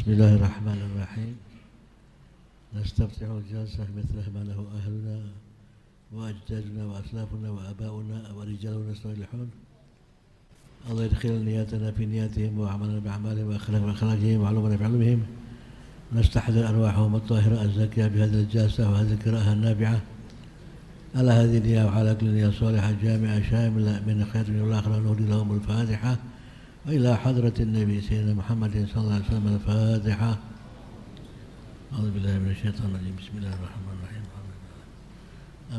بسم الله الرحمن الرحيم. نستفتح الجلسة مثل ما له أهلنا وأجدادنا وأسلافنا وآباؤنا ورجالنا الصالحون. الله يدخل نياتنا في نياتهم وأعمالنا بأعمالهم وأخلاقنا بأخلاقهم وعلومنا بعلومهم. نستحضر أرواحهم الطاهرة الزاكية بهذه الجلسة وهذه القراءة النافعة على هذه النية وعلى كل نية صالحة جامعة شاملة من خير والآخرة. نهدي لهم الفاتحة وإلى حضرة النبي سيدنا محمد صلى الله عليه وسلم الفاتحة. أعوذ بالله من الشيطان الرجيم. بسم الله الرحمن الرحيم.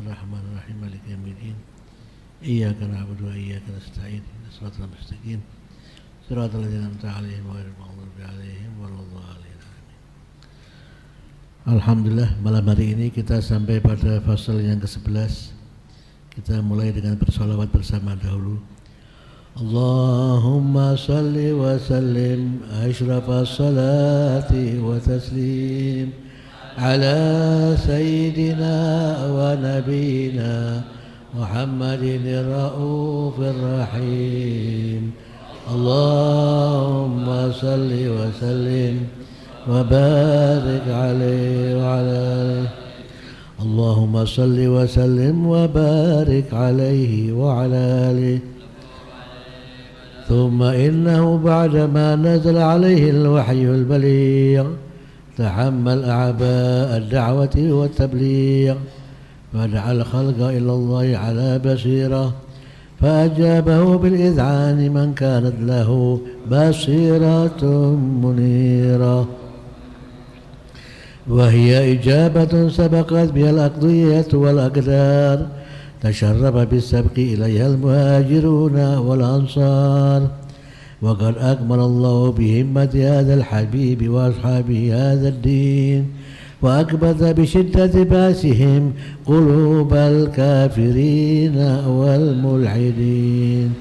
الرحمن الرحيم مالك يوم الدين. إياك نعبد وإياك نستعين. صراط المستقيم صراط الذين أنعمت عليهم غير المغضوب عليهم ولا الضالين. Alhamdulillah, malam hari ini kita sampai pada fasal yang ke-11. Kita mulai dengan bersolawat bersama dahulu. Allahumma salli wa sallim ashrafas salati wa taslim ala sayyidina wa nabiyina Muhammadin ar-ra'ufir rahim. Allahumma salli wa sallim وبارك عليه وعلى آله. اللهم صل وسلم وبارك عليه وعلى آله. ثم إنه بعدما نزل عليه الوحي البليغ تحمل أعباء الدعوة والتبليغ ودعا الخلق إلى الله على بصيرة فأجابه بالإذعان من كانت له بصيرة منيرة، وهي إجابة سبقت بها الأقضية والأقدار تشرف بالسبق إليها المهاجرون والأنصار. وقد أكمل الله بهمة هذا الحبيب وأصحابه هذا الدين وأكبت بشدة بأسهم قلوب الكافرين والملحدين،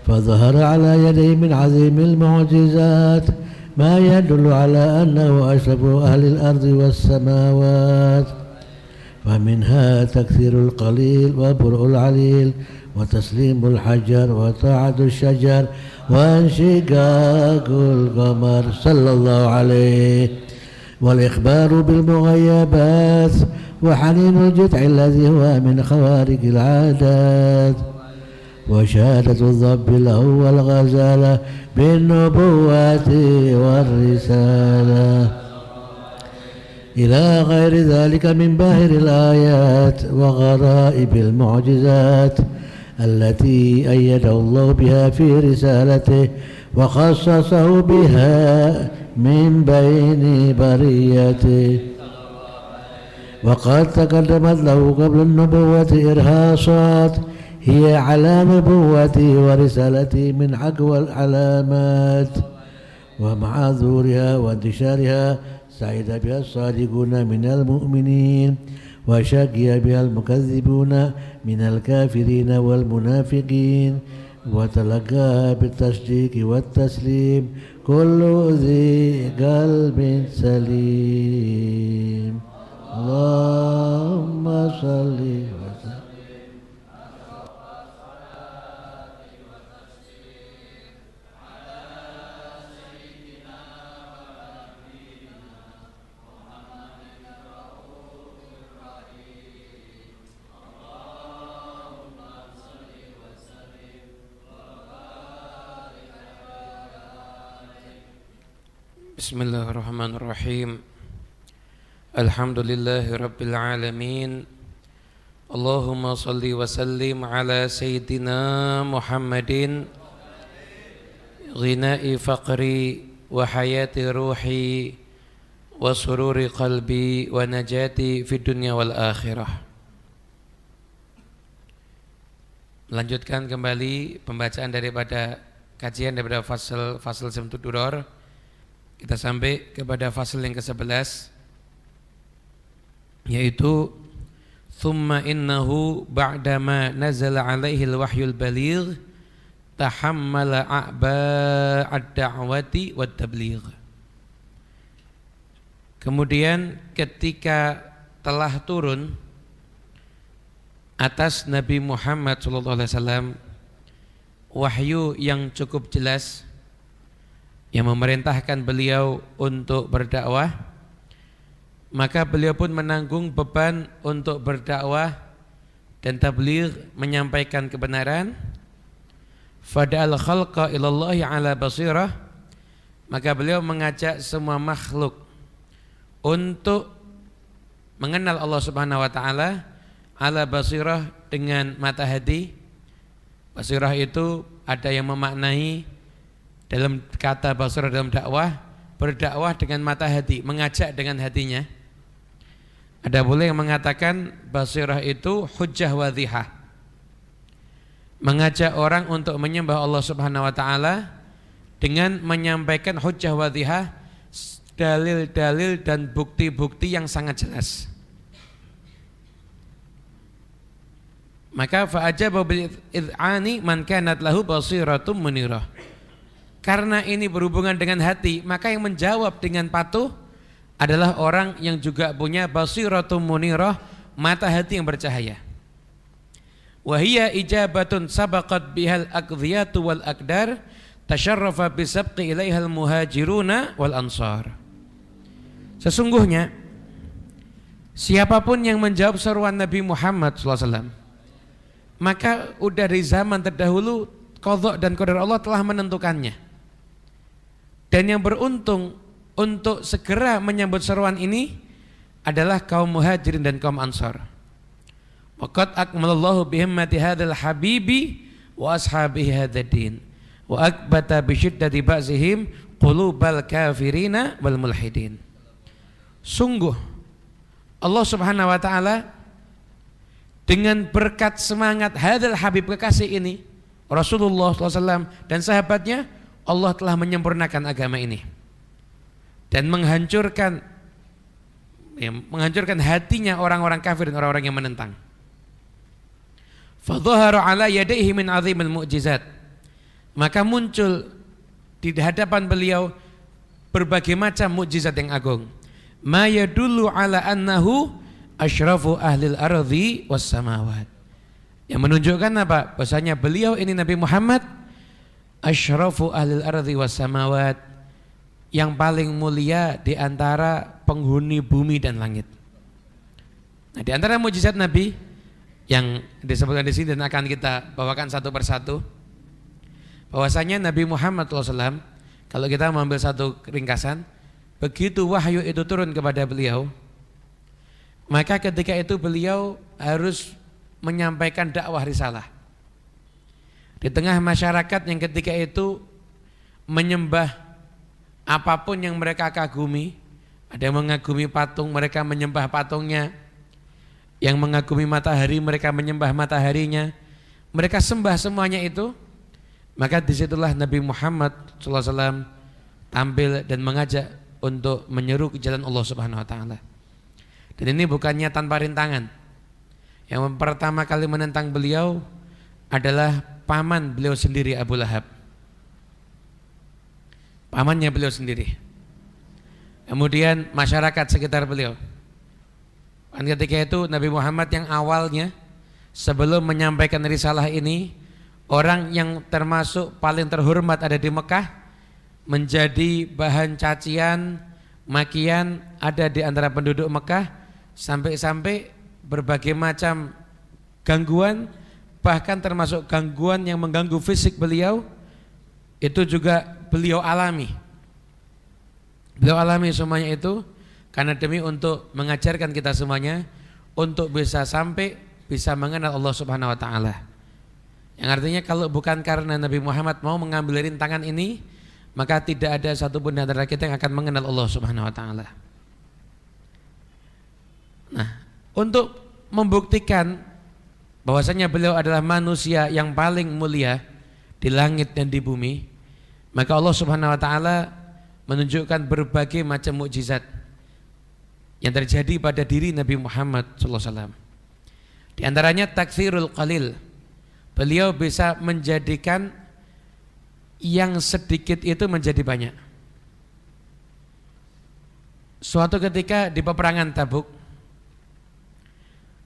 فظهر على يديه من عظيم المعجزات ما يدل على أنه أشرف أهل الأرض والسماوات، فمنها تكثير القليل وبرء العليل وتسليم الحجر وطاعة الشجر وانشقاق القمر صلى الله عليه، والإخبار بالمغيبات وحنين الجدع الذي هو من خوارق العادات، وشهادة الضب له والغزالة بالنبوة والرسالة إلى غير ذلك من باهر الآيات وغرائب المعجزات التي أيده الله بها في رسالته وخصصه بها من بين بريته. وقد تقدمت له قبل النبوة إرهاصات هي على نبوته ورسالته من أقوى العلامات ومعاذورها وانتشارها سعد بها الصادقون من المؤمنين وشقي بها المكذبون من الكافرين والمنافقين، وتلقاها بالتصديق والتسليم كل ذي قلب سليم. اللهم صل وسلم Bismillahirrahmanirrahim. Alhamdulillahi rabbil alamin. Allahumma salli wa sallim ala sayyidina Muhammadin ghina'i faqri wa hayati ruhi wa sururi qalbi wa najati fid dunya wal akhirah. Melanjutkan kembali pembacaan daripada kajian daripada fasal Simtud Duror. Kita sampai kepada fasal yang ke-11, yaitu thumma innahu ba'dama nazala alaihi al-wahyul baligh tahammala a'ba'ad da'wati wat tabligh. Kemudian ketika telah turun atas Nabi Muhammad SAW wahyu yang cukup jelas yang memerintahkan beliau untuk berdakwah, maka beliau pun menanggung beban untuk berdakwah dan tabligh, menyampaikan kebenaran. Fada'al khalqa ilallahi ala basirah, maka beliau mengajak semua makhluk untuk mengenal Allah Subhanahu wa taala ala basirah, dengan mata hati. Basirah itu ada yang memaknai dalam kata basirah dalam dakwah, berdakwah dengan mata hati, mengajak dengan hatinya. Ada pula yang mengatakan basirah itu hujjah wadhihah, mengajak orang untuk menyembah Allah Subhanahu wa taala dengan menyampaikan hujjah wadhihah, dalil-dalil dan bukti-bukti yang sangat jelas. Maka fa'ajaba bil id'ani man kanat lahu basiratum munirah. Karena ini berhubungan dengan hati, maka yang menjawab dengan patuh adalah orang yang juga punya basiratum munirah, mata hati yang bercahaya. Wa hiya ijabatun sabaqat bihal aqdhiyatu wal aqdar tasyarrafa bisabqi ilaihal muhajiruna wal ansar. Sesungguhnya siapapun yang menjawab seruan Nabi Muhammad SAW, maka udah dari zaman terdahulu qadha dan qadar Allah telah menentukannya. Dan yang beruntung untuk segera menyambut seruan ini adalah kaum muhajirin dan kaum ansar. Waqad akmalallahu bihimmati hadzal habibi wa ashabihi hadzal din wa akbata bi syiddati ba'zihim qulubal kafirina wal mulhidin. Sungguh Allah Subhanahu wa taala dengan berkat semangat hadzal habib kekasih ini Rasulullah SAW dan sahabatnya, Allah telah menyempurnakan agama ini dan menghancurkan hatinya orang-orang kafir dan orang-orang yang menentang. Fadhahara ala yadayhi min azimil mu'jizat, maka muncul di hadapan beliau berbagai macam mukjizat yang agung. Ma yadullu ala annahu asyrafu ahlil ardi was samawat, yang menunjukkan apa? Bahwasanya beliau ini Nabi Muhammad asyrafu ahlil ardi was samawat, yang paling mulia di antara penghuni bumi dan langit. Nah, di antara mukjizat Nabi yang disebutkan di sini dan akan kita bawakan satu persatu, bahwasanya Nabi Muhammad SAW, kalau kita mengambil satu ringkasan, begitu wahyu itu turun kepada beliau, maka ketika itu beliau harus menyampaikan dakwah risalah di tengah masyarakat yang ketika itu menyembah apapun yang mereka kagumi. Ada yang mengagumi patung, mereka menyembah patungnya. Yang mengagumi matahari, mereka menyembah mataharinya. Mereka sembah semuanya itu. Maka disitulah Nabi Muhammad SAW tampil dan mengajak untuk menyeru ke jalan Allah Subhanahu Wa Taala. Dan ini bukannya tanpa rintangan. Yang pertama kali menentang beliau adalah paman beliau sendiri, Abu Lahab. Pamannya beliau sendiri. Kemudian masyarakat sekitar beliau. Dan ketika itu Nabi Muhammad yang awalnya sebelum menyampaikan risalah ini, orang yang termasuk paling terhormat ada di Mekah, menjadi bahan cacian, makian ada di antara penduduk Mekah, sampai-sampai berbagai macam gangguan, bahkan termasuk gangguan yang mengganggu fisik beliau, itu juga beliau alami. Beliau alami semuanya itu karena demi untuk mengajarkan kita semuanya untuk bisa sampai bisa mengenal Allah Subhanahu Wa Taala. Yang artinya kalau bukan karena Nabi Muhammad mau mengambil rintangan ini, maka tidak ada satupun di antara kita yang akan mengenal Allah Subhanahu Wa Taala. Nah, untuk membuktikan bahwasanya beliau adalah manusia yang paling mulia di langit dan di bumi, maka Allah Subhanahu Wa Taala menunjukkan berbagai macam mukjizat yang terjadi pada diri Nabi Muhammad SAW. Di antaranya takfirul qalil. Beliau bisa menjadikan yang sedikit itu menjadi banyak. Suatu ketika di peperangan Tabuk,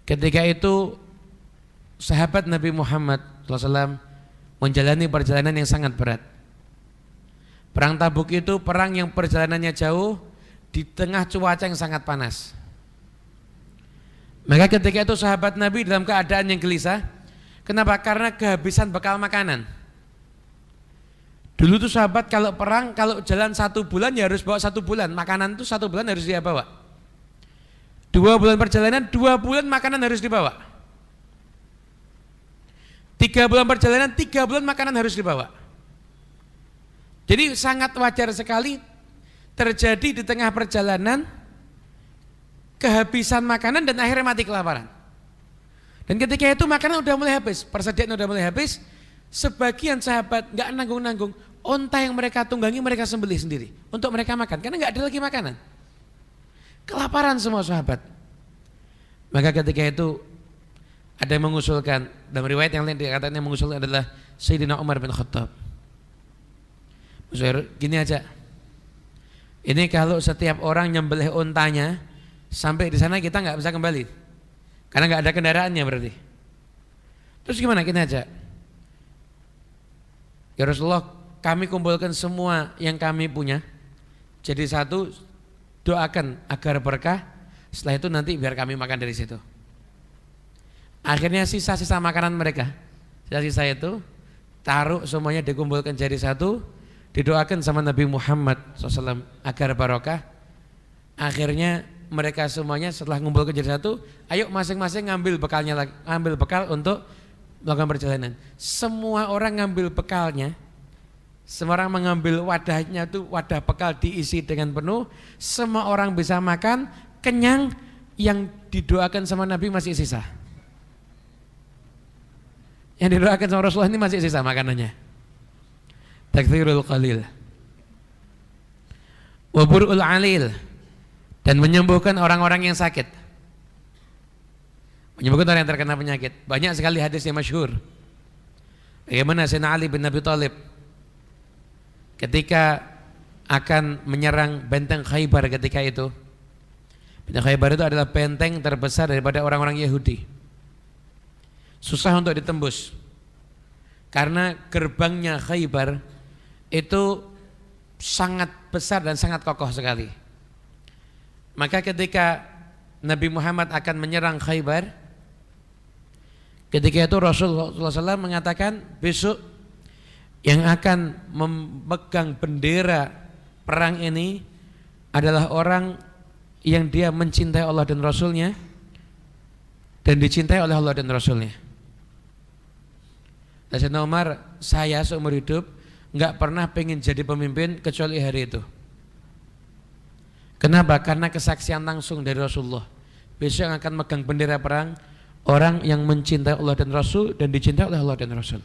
ketika itu sahabat Nabi Muhammad SAW menjalani perjalanan yang sangat berat. Perang Tabuk itu perang yang perjalanannya jauh di tengah cuaca yang sangat panas. Maka ketika itu sahabat Nabi dalam keadaan yang gelisah. Kenapa? Karena kehabisan bekal makanan. Dulu tuh sahabat kalau perang, kalau jalan 1 bulan ya harus bawa 1 bulan. Makanan tuh 1 bulan harus dia bawa. 2 bulan perjalanan, 2 bulan makanan harus dibawa. 3 bulan perjalanan, 3 bulan makanan harus dibawa. Jadi sangat wajar sekali terjadi di tengah perjalanan kehabisan makanan dan akhirnya mati kelaparan. Dan ketika itu makanan udah mulai habis, persediaan udah mulai habis, sebagian sahabat nggak nanggung-nanggung, onta yang mereka tunggangi mereka sembelih sendiri untuk mereka makan, karena nggak ada lagi makanan. Kelaparan semua sahabat. Maka ketika itu ada yang mengusulkan, dalam riwayat yang lain dikatakan yang mengusulkan adalah Sayyidina Umar bin Khattab. Maksudnya gini aja, ini kalau setiap orang nyembelih ontanya sampai di sana kita nggak bisa kembali, karena nggak ada kendaraannya berarti. Terus gimana? Gini aja, ya Rasulullah, kami kumpulkan semua yang kami punya jadi satu, doakan agar berkah. Setelah itu nanti biar kami makan dari situ. Akhirnya sisa-sisa makanan mereka, sisa-sisa itu taruh semuanya, dikumpulkan jadi satu, didoakan sama Nabi Muhammad SAW agar barokah. Akhirnya mereka semuanya setelah ngumpulkan jadi satu, ayo masing-masing ngambil bekalnya, ngambil bekal untuk melakukan perjalanan. Semua orang ngambil bekalnya, semua orang mengambil wadahnya, itu wadah bekal diisi dengan penuh. Semua orang bisa makan, kenyang, yang didoakan sama Nabi masih sisa. Yang didoakan sama Rasulullah ini masih sisa makanannya. Takthirul qalil. Wa bur'ul alil, dan menyembuhkan orang-orang yang sakit. Menyembuhkan orang yang terkena penyakit. Banyak sekali hadis yang masyhur. Bagaimana Sayyidina Ali bin Abi Thalib ketika akan menyerang benteng Khaybar ketika itu. Benteng Khaybar itu adalah benteng terbesar daripada orang-orang Yahudi. Susah untuk ditembus. Karena gerbangnya Khaybar itu sangat besar dan sangat kokoh sekali. Maka ketika Nabi Muhammad akan menyerang Khaybar, ketika itu Rasulullah SAW mengatakan, besok yang akan memegang bendera perang ini adalah orang yang dia mencintai Allah dan Rasulnya dan dicintai oleh Allah dan Rasulnya. Dan Sayyidina Umar, saya seumur hidup nggak pernah pengen jadi pemimpin kecuali hari itu. Kenapa? Karena kesaksian langsung dari Rasulullah. Besok yang akan megang bendera perang orang yang mencintai Allah dan Rasul dan dicintai oleh Allah dan Rasul.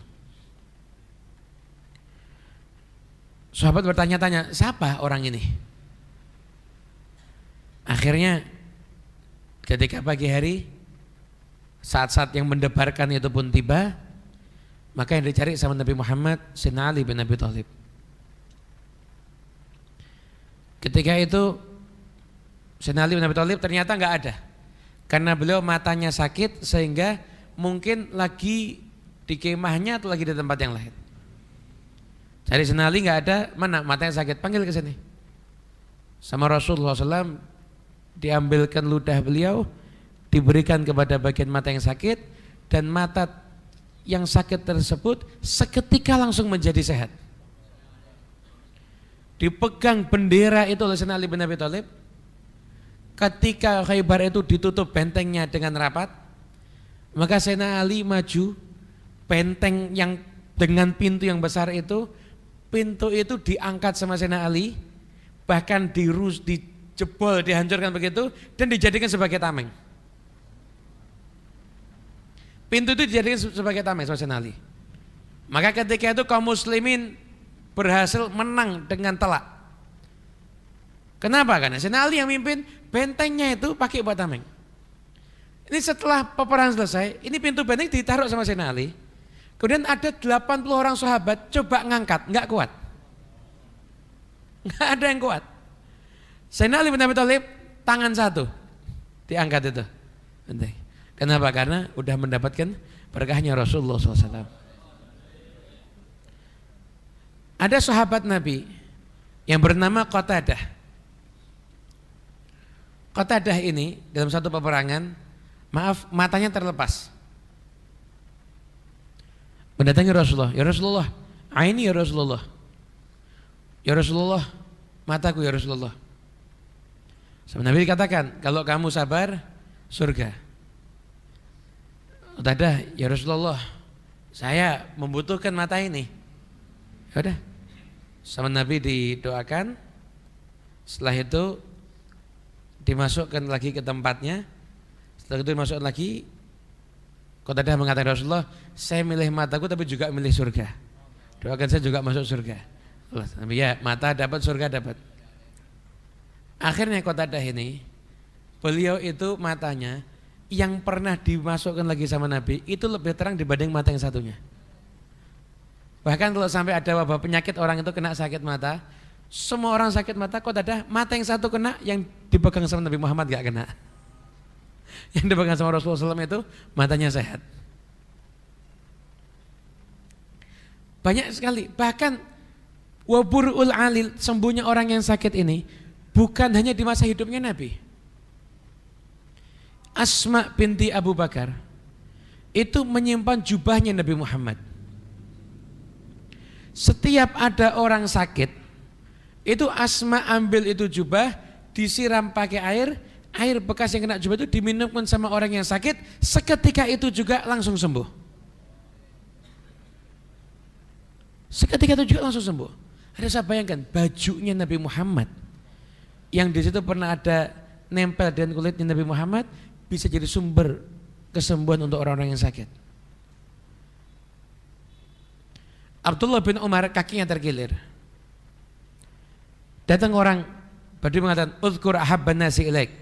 Sahabat bertanya-tanya, siapa orang ini? Akhirnya ketika pagi hari, saat-saat yang mendebarkan itu pun tiba, maka yang dicari sama Nabi Muhammad, Sayyidina Ali bin Abi Thalib. Ketika itu Sayyidina Ali bin Abi Thalib ternyata nggak ada, karena beliau matanya sakit sehingga mungkin lagi di kemahnya atau lagi di tempat yang lain. Cari Sayyidina Ali nggak ada, mana matanya sakit, panggil ke sini. Sama Rasulullah SAW diambilkan ludah beliau, diberikan kepada bagian mata yang sakit, dan mata yang sakit tersebut seketika langsung menjadi sehat. Dipegang bendera itu oleh Sayyidina Ali bin Abi Thalib. Ketika Khaybar itu ditutup bentengnya dengan rapat, maka Sayyidina Ali maju, benteng yang dengan pintu yang besar itu, pintu itu diangkat sama Sayyidina Ali, bahkan dijebol, dihancurkan begitu, dan dijadikan sebagai tameng. Pintu itu dijadikan sebagai tameng sama Sayyidina Ali. Maka ketika itu kaum muslimin berhasil menang dengan telak. Kenapa? Karena Sayyidina Ali yang mimpin, bentengnya itu pakai buat tameng. Ini setelah peperangan selesai, ini pintu benteng ditaruh sama Sayyidina Ali. Kemudian ada 80 orang sahabat coba ngangkat, enggak kuat. Enggak ada yang kuat. Sayyidina Ali bin Abi Thalib tangan satu diangkat itu. Kenapa? Karena udah mendapatkan berkahnya Rasulullah SAW. Ada sahabat Nabi yang bernama Qatadah. Qatadah ini dalam satu peperangan, matanya terlepas. Mendatangi Rasulullah, ya Rasulullah, aini ya Rasulullah. Ya Rasulullah, mataku ya Rasulullah. Sama Nabi dikatakan, kalau kamu sabar, surga. Qatadah, ya Rasulullah, saya membutuhkan mata ini. Ya udah, sama Nabi didoakan. Setelah itu dimasukkan lagi ke tempatnya. Setelah itu dimasukkan lagi. Qatadah mengatakan, Rasulullah, saya milih mataku tapi juga milih surga. Doakan saya juga masuk surga. Nabi, ya, mata dapat, surga dapat. Akhirnya Qatadah ini, beliau itu matanya yang pernah dimasukkan lagi sama Nabi itu lebih terang dibanding mata yang satunya. Bahkan kalau sampai ada wabah penyakit, orang itu kena sakit mata, semua orang sakit mata, Qatadah mata yang satu kena, yang dipegang sama Nabi Muhammad gak kena. Yang dipegang sama Rasulullah SAW itu matanya sehat. Banyak sekali, bahkan waburul alil, sembuhnya orang yang sakit ini bukan hanya di masa hidupnya Nabi. Asma binti Abu Bakar itu menyimpan jubahnya Nabi Muhammad. Setiap ada orang sakit, itu Asma ambil itu jubah, disiram pakai air bekas yang kena jubah itu diminumkan sama orang yang sakit, seketika itu juga langsung sembuh. Seketika itu juga langsung sembuh. Ada saya bayangkan bajunya Nabi Muhammad yang di situ pernah ada nempel dengan kulitnya Nabi Muhammad bisa jadi sumber kesembuhan untuk orang-orang yang sakit. Abdullah bin Umar kakinya terkilir. Datang orang Badui mengatakan, "Uzkur ahabban nasi ilaik."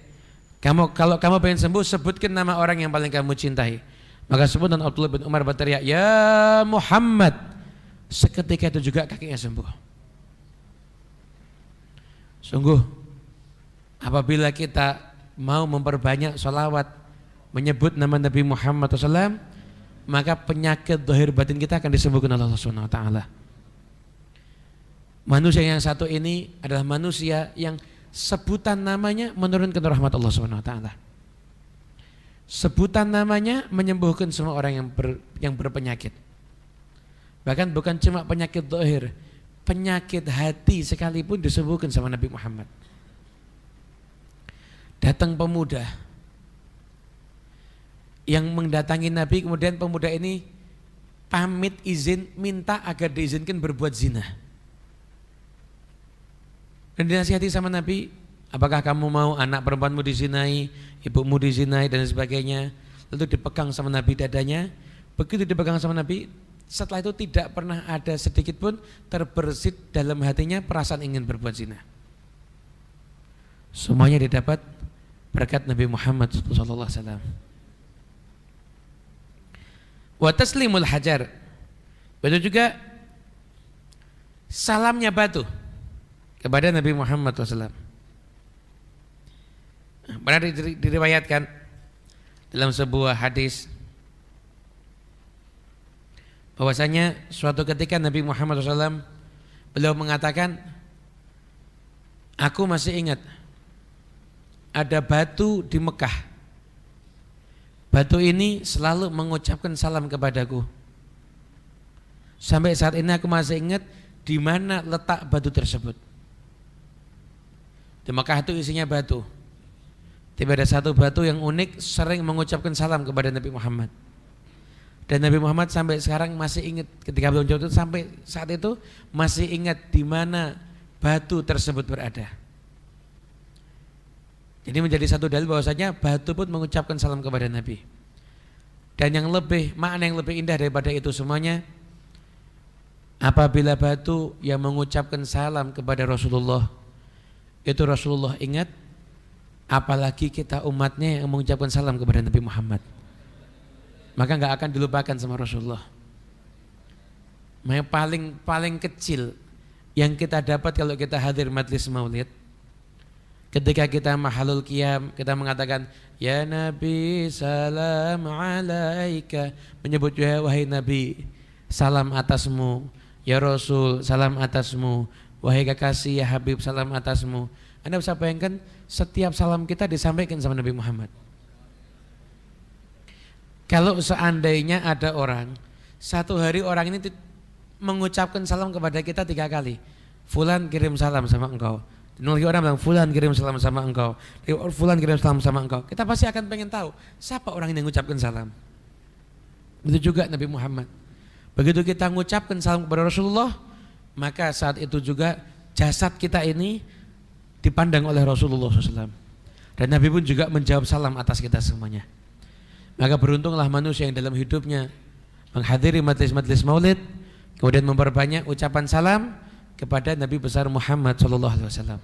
Kalau kamu pengen sembuh, sebutkan nama orang yang paling kamu cintai. Maka sebut dan Abdullah bin Umar berteriak, "Ya Muhammad." Seketika itu juga kakinya sembuh. Sungguh, apabila kita mau memperbanyak sholawat menyebut nama Nabi Muhammad SAW, maka penyakit zahir batin kita akan disembuhkan oleh Allah Subhanahu wa taala. Manusia yang satu ini adalah manusia yang sebutan namanya menurunkan rahmat Allah Subhanahu wa taala. Sebutan namanya menyembuhkan semua orang yang berpenyakit. Bahkan bukan cuma penyakit zahir, penyakit hati sekalipun disembuhkan sama Nabi Muhammad. Datang pemuda yang mendatangi Nabi, kemudian pemuda ini pamit izin, minta agar diizinkan berbuat zina. Dan dinasihati sama Nabi, apakah kamu mau anak perempuanmu dizinai, ibumu dizinai dan sebagainya. Lalu dipegang sama Nabi dadanya. Begitu dipegang sama Nabi, setelah itu tidak pernah ada sedikit pun terbersit dalam hatinya perasaan ingin berbuat zina. Semuanya didapat berkat Nabi Muhammad SAW. Wa taslimul hajar, begitu juga salamnya batu kepada Nabi Muhammad SAW. Pernah diriwayatkan dalam sebuah hadis bahwasanya suatu ketika Nabi Muhammad SAW beliau mengatakan, aku masih ingat ada batu di Mekah. Batu ini selalu mengucapkan salam kepadaku. Sampai saat ini aku masih ingat di mana letak batu tersebut. Di Mekah itu isinya batu. Tiba ada satu batu yang unik sering mengucapkan salam kepada Nabi Muhammad. Dan Nabi Muhammad sampai sekarang masih ingat ketika beliau menjawab itu, sampai saat itu masih ingat di mana batu tersebut berada. Jadi menjadi satu dalil bahwasanya batu pun mengucapkan salam kepada Nabi. Dan yang lebih, makna yang lebih indah daripada itu semuanya, apabila batu yang mengucapkan salam kepada Rasulullah, itu Rasulullah ingat, apalagi kita umatnya yang mengucapkan salam kepada Nabi Muhammad, maka nggak akan dilupakan sama Rasulullah. Yang paling kecil yang kita dapat kalau kita hadir majlis maulid, ketika kita mahalul qiyam, kita mengatakan, ya Nabi salam alaika, menyebut ya wahai Nabi, salam atasmu, ya Rasul salam atasmu, wahai kekasih ya Habib salam atasmu. Anda bisa bayangkan setiap salam kita disampaikan sama Nabi Muhammad. Kalau seandainya ada orang, satu hari orang ini mengucapkan salam kepada kita 3 kali. Fulan kirim salam sama engkau. Lagi orang bilang fulan kirim salam sama engkau. Fulan kirim salam sama engkau. Kita pasti akan pengen tahu siapa orang yang mengucapkan salam. Begitu juga Nabi Muhammad. Begitu kita mengucapkan salam kepada Rasulullah, maka saat itu juga jasad kita ini dipandang oleh Rasulullah SAW. Dan Nabi pun juga menjawab salam atas kita semuanya. Maka beruntunglah manusia yang dalam hidupnya menghadiri majelis-majelis maulid, kemudian memperbanyak ucapan salam kepada Nabi besar Muhammad SAW.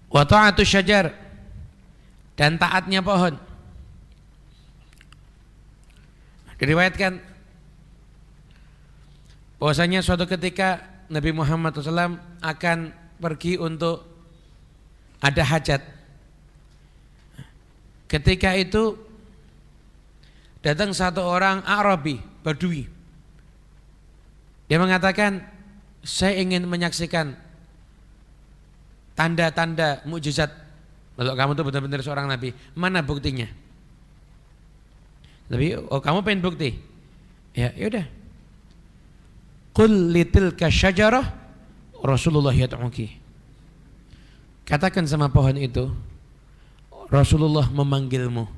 Wa ta'atu syajar, dan taatnya pohon. Diriwayatkan bahwasanya suatu ketika Nabi Muhammad SAW akan pergi untuk ada hajat. Ketika itu datang satu orang Arabi, Badui. Dia mengatakan, saya ingin menyaksikan tanda-tanda mukjizat. Kalau kamu itu benar-benar seorang Nabi, mana buktinya? Tapi kamu pengen bukti? Ya, yaudah. Qul litilka syajarah Rasulullah yad'uki. Katakan sama pohon itu, Rasulullah memanggilmu.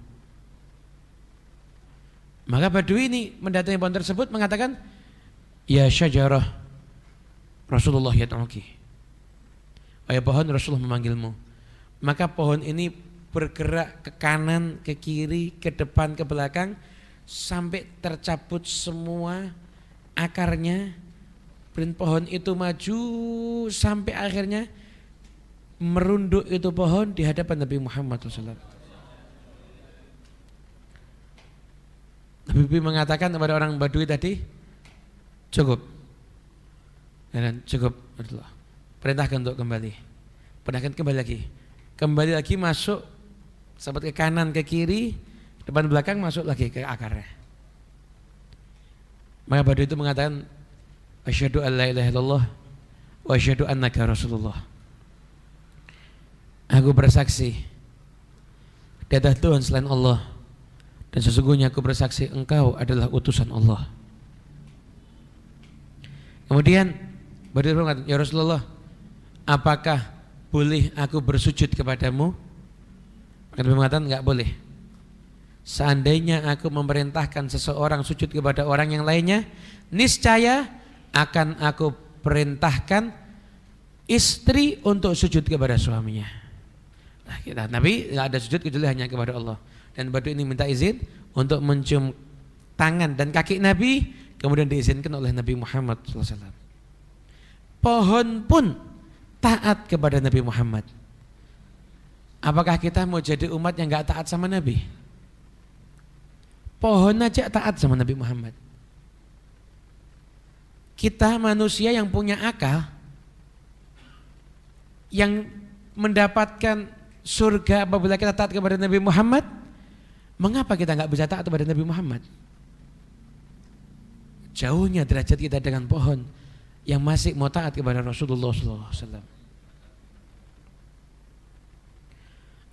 Maka Badui ini mendatangi pohon tersebut mengatakan, ya syajarah Rasulullah yad'uki. Wahai pohon, Rasulullah memanggilmu. Maka pohon ini bergerak ke kanan, ke kiri, ke depan, ke belakang, sampai tercabut semua akarnya. Dan pohon itu maju sampai akhirnya merunduk itu pohon di hadapan Nabi Muhammad SAW. Nabi mengatakan kepada orang Badui tadi, cukup, dan cukup, perintahkan untuk kembali, perintahkan kembali lagi masuk, sampai ke kanan ke kiri, depan belakang, masuk lagi ke akarnya. Maka Badui itu mengatakan, asyhadu an la ilaha illallah wa asyhadu annaka Rasulullah. Aku bersaksi tiada Tuhan selain Allah, dan sesungguhnya aku bersaksi engkau adalah utusan Allah. Kemudian Badui berkata, ya Rasulullah, apakah boleh aku bersujud kepadamu? Nabi mengatakan enggak boleh. Seandainya aku memerintahkan seseorang sujud kepada orang yang lainnya, niscaya akan aku perintahkan istri untuk sujud kepada suaminya. Nah, Nabi enggak ada sujud kecuali hanya kepada Allah. Dan Badui ini minta izin untuk mencium tangan dan kaki Nabi, kemudian diizinkan oleh Nabi Muhammad SAW. Pohon pun taat kepada Nabi Muhammad. Apakah kita mau jadi umat yang enggak taat sama Nabi? Pohon aja taat sama Nabi Muhammad. Kita manusia yang punya akal, yang mendapatkan surga apabila kita taat kepada Nabi Muhammad, mengapa kita nggak bisa taat kepada Nabi Muhammad? Jauhnya derajat kita dengan pohon yang masih mau taat kepada Rasulullah SAW.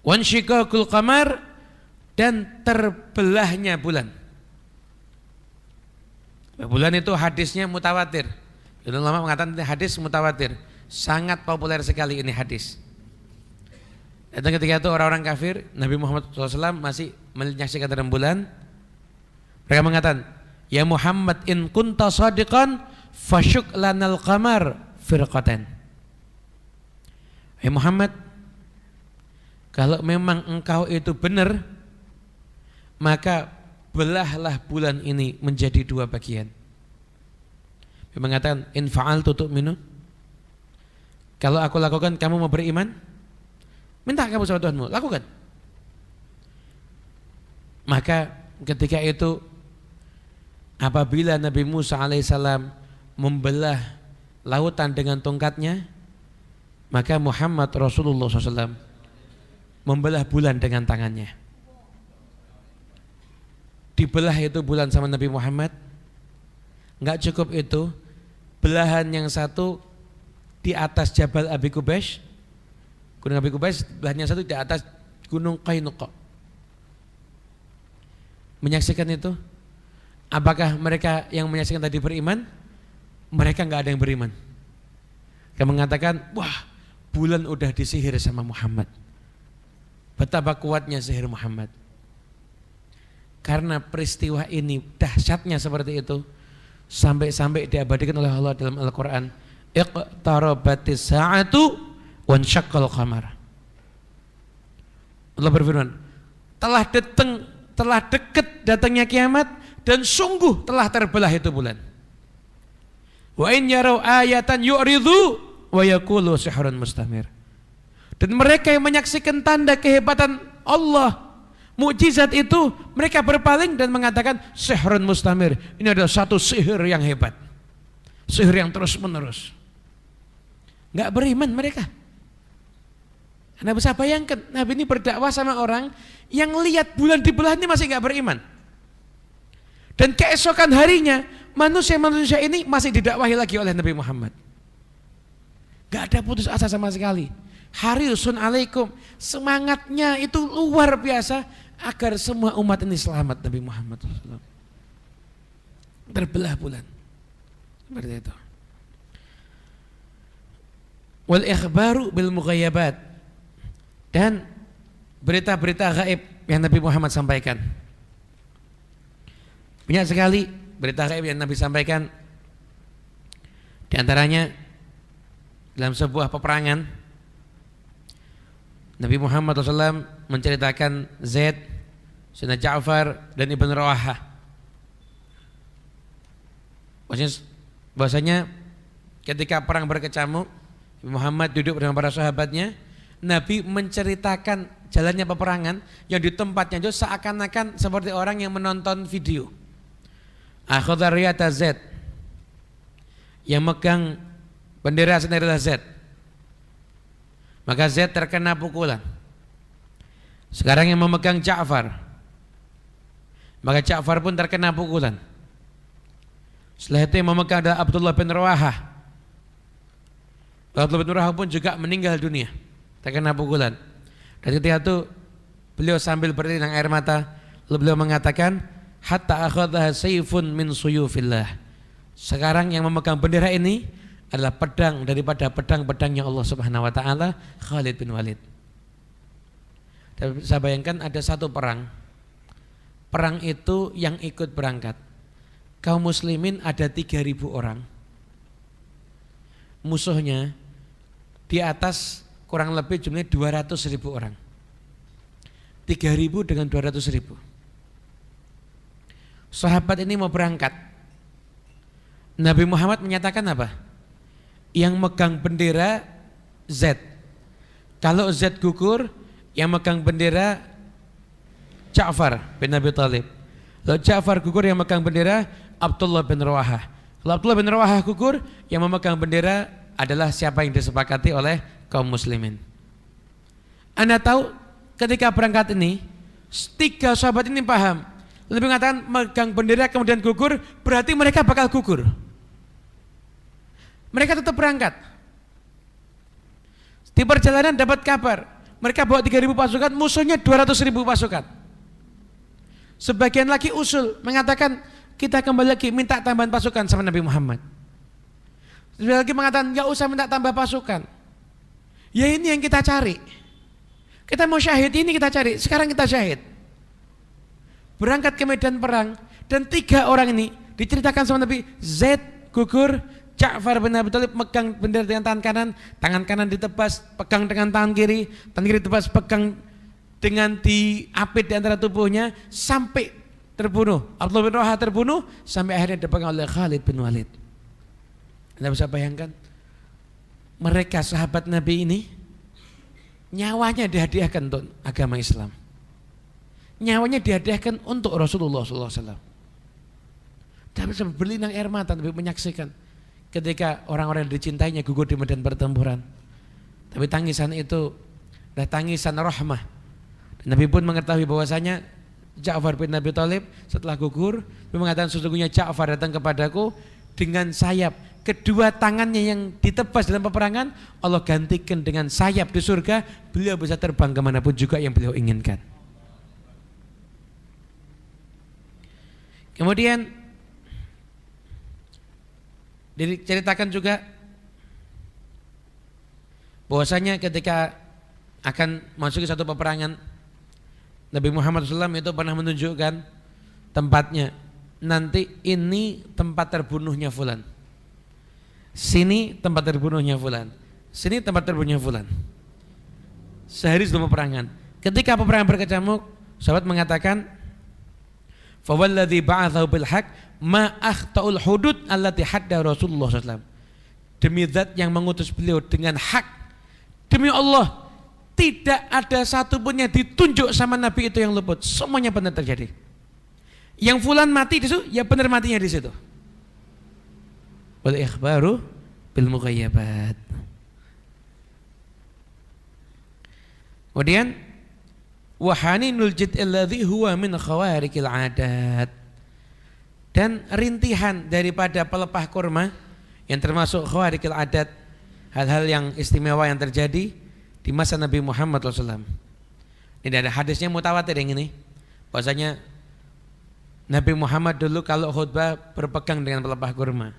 Wansyiqaqul qamar, dan terbelahnya bulan. Bulan itu hadisnya mutawatir. Ulama mengatakan hadis mutawatir, sangat populer sekali ini hadis. Dan ketika itu orang-orang kafir, Nabi Muhammad SAW masih menyaksikan rembulan. Mereka mengatakan, ya Muhammad in kunta shadiqan fasyuk lanal qamar firqatan. Ya Muhammad, kalau memang engkau itu benar, maka belahlah bulan ini menjadi 2 bagian. Dia mengatakan, in fa'altu tu'minu, kalau aku lakukan kamu mau beriman? Minta kamu sama Tuhanmu, lakukan. Maka ketika itu apabila Nabi Musa alaihissalam membelah lautan dengan tongkatnya, maka Muhammad Rasulullah SAW membelah bulan dengan tangannya. Dibelah itu bulan sama Nabi Muhammad, Enggak cukup itu, belahan yang satu di atas Jabal Abi Qubais, Gunung Abi Qubais, belahan yang satu di atas Gunung Qainuqa. Menyaksikan itu, apakah mereka yang menyaksikan tadi beriman? Mereka enggak ada yang beriman. Yang mengatakan, wah, bulan udah disihir sama Muhammad. Betapa kuatnya sihir Muhammad. Karena peristiwa ini dahsyatnya seperti itu, sampai-sampai diabadikan oleh Allah dalam Al-Quran, iqtarabatis sa'atu wansyaqqal qamar. Allah berfirman, telah dekat datangnya kiamat dan sungguh telah terbelah itu bulan. Wa in yarau ayatan yu'ridhu wa yaqulu sihrun mustamir. Dan mereka yang menyaksikan tanda kehebatan Allah, mukjizat itu, mereka berpaling dan mengatakan sihrun mustamir. Ini adalah satu sihir yang hebat, sihir yang terus menerus. Enggak beriman mereka. Anda bisa bayangkan, Nabi ini berdakwah sama orang yang lihat bulan dibelah ini masih enggak beriman. Dan keesokan harinya manusia-manusia ini masih didakwahi lagi oleh Nabi Muhammad. Enggak ada putus asa sama sekali. Harisun alaikum, semangatnya itu luar biasa agar semua umat ini selamat. Nabi Muhammad SAW terbelah bulan seperti itu. Wal ikhbaru bil mughayyabat, dan berita-berita gaib yang Nabi Muhammad sampaikan. Banyak sekali berita gaib yang Nabi sampaikan. Di antaranya dalam sebuah peperangan, Nabi Muhammad SAW menceritakan Zaid, Sayyidina Ja'far dan Ibn Rawahah. Bahasanya ketika perang berkecamuk, Nabi Muhammad duduk bersama para sahabatnya, Nabi menceritakan jalannya peperangan yang di tempatnya itu seakan-akan seperti orang yang menonton video. Akhadha riyata Zaid, yang megang bendera senjata Zaid. Maka Zaid terkena pukulan. Sekarang yang memegang Ja'far, maka Ja'far pun terkena pukulan. Setelah itu yang memegang adalah Abdullah bin Rawahah. Abdullah bin Rawahah pun juga meninggal dunia, terkena pukulan. Dan ketika itu beliau sambil berlinang air mata, lalu beliau mengatakan, hatta akhadha sayfun min suyufillah. Sekarang yang memegang bendera ini adalah pedang daripada pedang-pedangnya Allah Subhanahu wa taala, Khalid bin Walid. Dan saya bayangkan ada satu perang. Perang itu yang ikut berangkat kaum muslimin ada 3.000 orang. Musuhnya di atas kurang lebih jumlahnya 200.000 orang. 3.000 dengan 200.000. Sahabat ini mau berangkat. Nabi Muhammad menyatakan apa? Yang megang bendera Z. Kalau Z gugur, yang megang bendera Ja'far bin Abi Thalib. Kalau Ja'far gugur, yang megang bendera Abdullah bin Rawahah. Kalau Abdullah bin Rawahah gugur, yang memegang bendera adalah siapa yang disepakati oleh kaum muslimin. Anda tahu ketika berangkat ini, 3 sahabat ini paham. Lebih mengatakan megang bendera kemudian gugur, berarti mereka bakal gugur. Mereka tetap berangkat. Di perjalanan dapat kabar, mereka bawa 3.000 pasukan, musuhnya 200.000 pasukan. Sebagian lagi usul mengatakan kita kembali lagi minta tambahan pasukan sama Nabi Muhammad. Sebagian lagi mengatakan enggak usah minta tambah pasukan. Ya ini yang kita cari. Kita mau syahid, ini kita cari. Sekarang kita syahid. Berangkat ke medan perang dan 3 orang ini diceritakan sama Nabi, Zaid gugur, Ja'far bin Abi Thalib megang bendera dengan tangan kanan ditebas, pegang dengan tangan kiri ditebas, pegang dengan diapit di antara tubuhnya sampai terbunuh. Abdullah bin Rawahah terbunuh sampai akhirnya dipegang oleh Khalid bin Walid. Anda bisa bayangkan, mereka sahabat Nabi ini nyawanya dihadiahkan untuk agama Islam. Nyawanya dihadiahkan untuk Rasulullah SAW. Tapi berlinang air mata Nabi menyaksikan ketika orang-orang yang dicintainya gugur di medan pertempuran. Tapi tangisan itu adalah tangisan rahmah. Dan Nabi pun mengetahui bahwasanya Ja'far bin Abi Thalib setelah gugur, beliau mengatakan sesungguhnya Ja'far datang kepadaku dengan sayap, kedua tangannya yang ditebas dalam peperangan Allah gantikan dengan sayap di surga, beliau bisa terbang kemanapun juga yang beliau inginkan. Kemudian diceritakan juga bahwasanya ketika akan masuk ke satu peperangan, Nabi Muhammad SAW itu pernah menunjukkan tempatnya. Nanti ini tempat terbunuhnya fulan, sini tempat terbunuhnya fulan, sini tempat terbunuhnya fulan. Sehari sebelum peperangan, ketika peperangan berkecamuk, sahabat mengatakan, "Fawalladzi ba'atsahu bil haqq ma akhta'ul hudud allati hadda Rasulullah SAW." Demi zat yang mengutus beliau dengan hak, demi Allah tidak ada satupun yang ditunjuk sama Nabi itu yang luput, semuanya benar terjadi. Yang fulan mati di situ, ya benar matinya di situ. Wal ikhbaru bil mughayyabat. Kemudian wahaninul jid alladhi huwa min khawarikil adat, dan rintihan daripada pelepah kurma yang termasuk khawarikil adat, hal-hal yang istimewa yang terjadi di masa Nabi Muhammad SAW. Ini ada hadisnya mutawatir yang ini, bahwasanya Nabi Muhammad dulu kalau khutbah berpegang dengan pelepah kurma.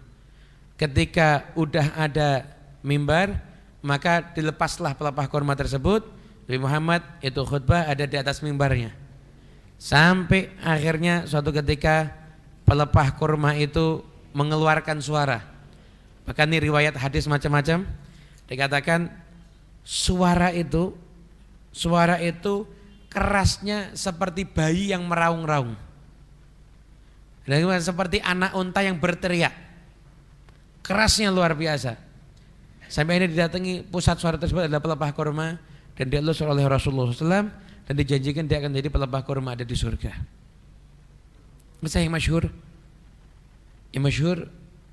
Ketika udah ada mimbar, maka dilepaslah pelepah kurma tersebut. Nabi Muhammad itu khutbah ada di atas mimbarnya. Sampai akhirnya suatu ketika pelepah kurma itu mengeluarkan suara. Bahkan ini riwayat hadis macam-macam, dikatakan suara itu kerasnya seperti bayi yang meraung-raung, dan seperti anak unta yang berteriak, kerasnya luar biasa. Sampai ini didatangi pusat suara tersebut adalah pelepah kurma, dan dielus oleh Rasulullah SAW, dan dijanjikan dia akan jadi pelepah kurma ada di surga. Kisah yang masyhur,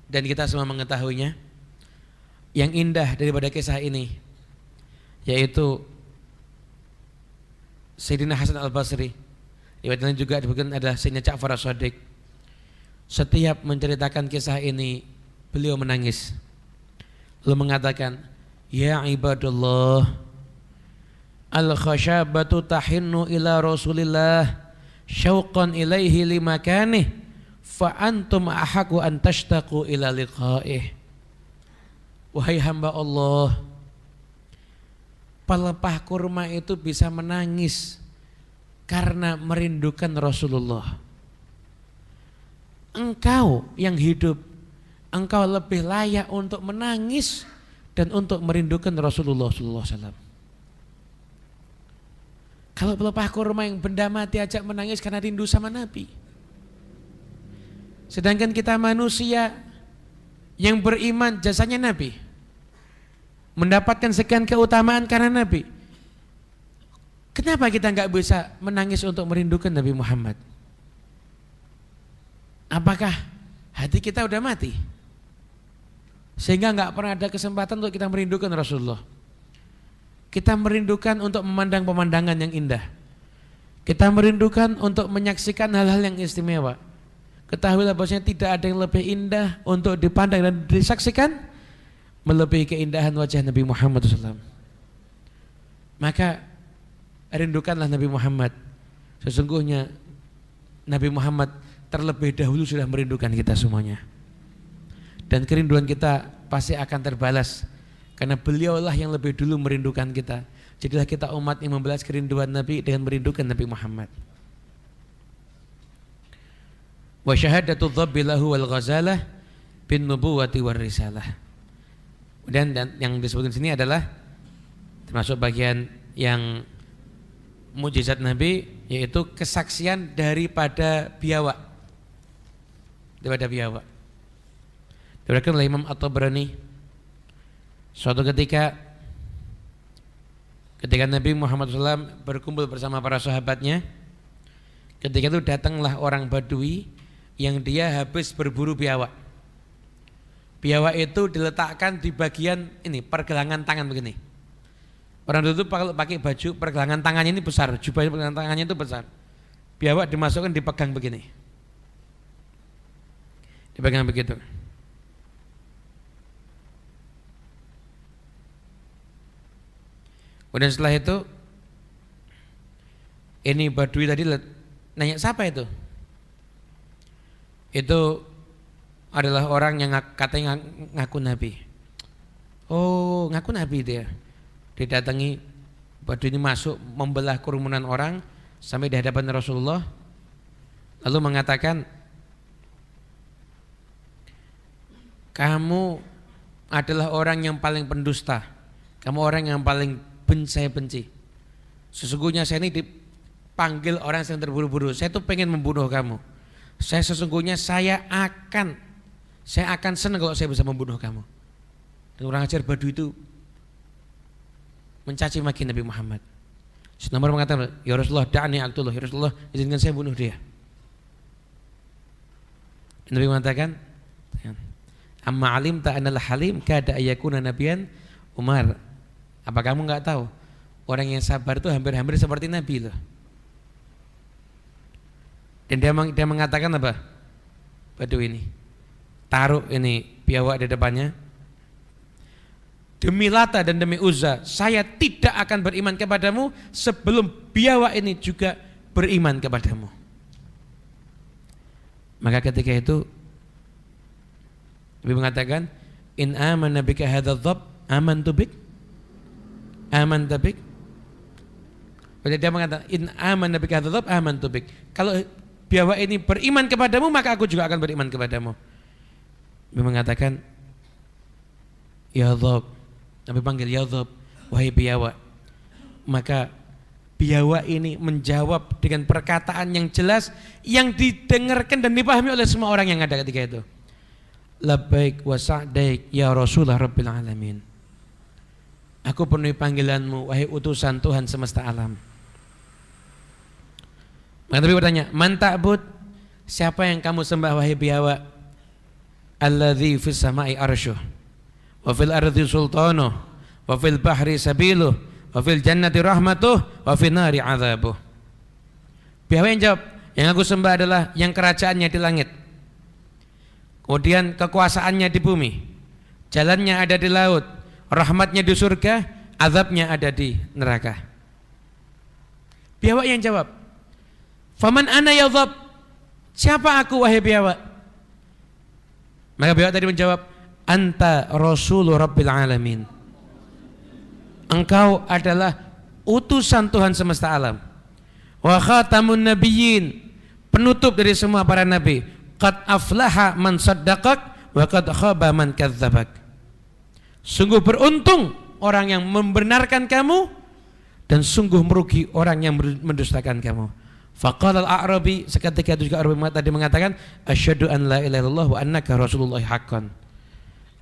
dan kita semua mengetahuinya. Yang indah daripada kisah ini yaitu Sayyidina Hasan Al-Basri, riwayatnya juga disebutkan ada Sayyidina Ja'far As-Shadiq. Setiap menceritakan kisah ini beliau menangis, lalu mengatakan, "Ya ibadallah, al-khashabatu tahinnu ila Rasulillah syauqan ilaihi limakanih fa antum ahaqqu an tashtaqu ila liqa'ih." Wahai hamba Allah, pelepah kurma itu bisa menangis karena merindukan Rasulullah. Engkau yang hidup, engkau lebih layak untuk menangis dan untuk merindukan Rasulullah SAW. Kalau pelepah kurma yang benda mati ajak menangis karena rindu sama Nabi. Sedangkan kita manusia yang beriman jasanya Nabi, mendapatkan sekian keutamaan karena Nabi. Kenapa kita nggak bisa menangis untuk merindukan Nabi Muhammad? Apakah hati kita udah mati sehingga nggak pernah ada kesempatan untuk kita merindukan Rasulullah? Kita merindukan untuk memandang pemandangan yang indah. Kita merindukan untuk menyaksikan hal-hal yang istimewa. Ketahuilah bahwasanya tidak ada yang lebih indah untuk dipandang dan disaksikan melebihi keindahan wajah Nabi Muhammad SAW. Maka rindukanlah Nabi Muhammad. Sesungguhnya Nabi Muhammad terlebih dahulu sudah merindukan kita semuanya. Dan kerinduan kita pasti akan terbalas, karena beliaulah yang lebih dulu merindukan kita. Jadilah kita umat yang membalas kerinduan Nabi dengan merindukan Nabi Muhammad. Wa syahadatu dhabbi lahu wal ghazalah bin nubuwati war risalah. Dan yang disebutkan sini adalah termasuk bagian yang mukjizat Nabi, yaitu kesaksian daripada biawak. Diriwayatkan oleh Imam At-Tabrani, suatu ketika Nabi Muhammad SAW berkumpul bersama para sahabatnya, ketika itu datanglah orang Badui yang dia habis berburu biawak. Biawak itu diletakkan di bagian ini, pergelangan tangan begini. Orang dulu kalau pakai baju pergelangan tangannya ini besar, jubah pergelangan tangannya itu besar. biawak dimasukkan, dipegang begini. Dipegang begitu. Kemudian setelah itu, ini Badui tadi nanya, siapa itu? Itu adalah orang yang katanya ngaku Nabi. Oh, ngaku Nabi dia. Didatangi, Badui ini masuk membelah kerumunan orang sampai di hadapan Rasulullah, lalu mengatakan, kamu adalah orang yang paling pendusta, kamu orang yang paling saya benci. Sesungguhnya saya ini dipanggil orang yang terburu-buru, saya tuh pengen membunuh kamu. Sesungguhnya saya akan senang kalau saya bisa membunuh kamu. Dan orang ajar Badui itu mencaci maki Nabi Muhammad. Nomor mengatakan, ya Rasulullah, da'ani aqtuluh, ya Rasulullah, izinkan saya bunuh dia. Nabi mengatakan, amma alimta annal halim kada ayakuna nabiyan Umar. Apa kamu enggak tahu orang yang sabar itu hampir-hampir seperti Nabi loh. Dan dia mengatakan apa? Badui ini taruh ini biawak di depannya. Demi Lata dan demi Uzza, saya tidak akan beriman kepadamu sebelum biawak ini juga beriman kepadamu. Maka ketika itu Nabi mengatakan, in amana bika hadzal dhab amantu bik. Amanta bik. Dia mengatakan, in amana bika hadzal dhab amantu bik. Kalau biawak ini beriman kepadamu, maka aku juga akan beriman kepadamu. Nabi mengatakan, ya dhab. Nabi panggil, ya dhab, wahai biawak. Maka biawak ini menjawab dengan perkataan yang jelas, yang didengarkan dan dipahami oleh semua orang yang ada ketika itu. Labbaik wa sa'daik ya Rasulullah Rabbil Alamin. Aku penuhi panggilanmu wahai utusan Tuhan semesta alam. Maka Nabi bertanya, man ta'bud? Siapa yang kamu sembah wahai biawak? Alladzi fis sama'i arshuh wa fil ardi sultanuh wa fil bahri sabiluh wa fil jannati rahmatuh wa fil nari adzabuh. Biawak yang jawab, yang aku sembah adalah yang kerajaannya di langit, kemudian kekuasaannya di bumi, jalannya ada di laut, rahmatnya di surga, azabnya ada di neraka. Biawak yang jawab, faman ana ya dhab? Siapa aku wahai biawak? Maka biawak tadi menjawab, anta rasulur rabbil alamin. Engkau adalah utusan Tuhan semesta alam. Wa khatamun nabiyyin, penutup dari semua para nabi. Qad aflaha man saddaqak wa qad khaba man kadzdzabak. Sungguh beruntung orang yang membenarkan kamu dan sungguh merugi orang yang mendustakan kamu. Faqala al-a'rabi, seketika itu juga Arabi tadi mengatakan, asyhadu an la ilaha illallah wa annaka rasulullah haqqan.